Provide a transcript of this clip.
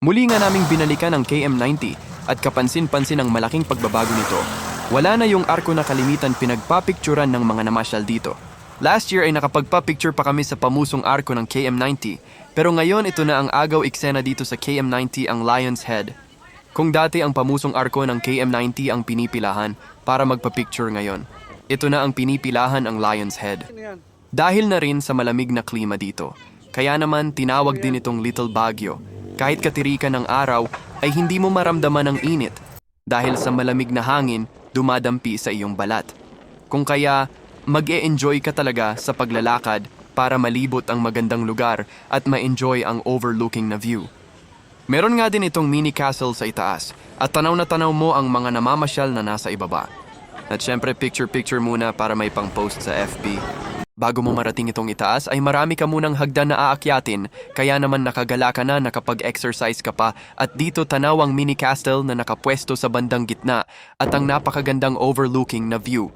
Muli nga naming binalikan ang KM90 at kapansin-pansin ang malaking pagbabago nito. Wala na yung arko na kalimitan pinagpapicturan ng mga namasyal dito. Last year ay nakapagpa-picture pa kami sa pamusong arko ng KM90, pero ngayon ito na ang agaw eksena dito sa KM90 ang Lion's Head. Kung dati ang pamusong arko ng KM90 ang pinipilahan para magpa-picture ngayon, ito na ang pinipilahan ang Lion's Head. Dahil na rin sa malamig na klima dito, kaya naman tinawag din itong Little Baguio. Kahit katirikan ng araw ay hindi mo maramdaman ang init dahil sa malamig na hangin dumadampi sa iyong balat. Kung kaya, mag-e-enjoy ka talaga sa paglalakad para malibot ang magandang lugar at ma-enjoy ang overlooking na view. Meron nga din itong mini castle sa itaas at tanaw na tanaw mo ang mga namamasyal na nasa ibaba. At syempre picture-picture muna para may pang-post sa FB. Bago mo marating itong itaas ay marami ka munang hagdan na aakyatin, kaya naman nakagala ka na nakapag-exercise ka pa at dito tanaw ang mini castle na nakapwesto sa bandang gitna at ang napakagandang overlooking na view.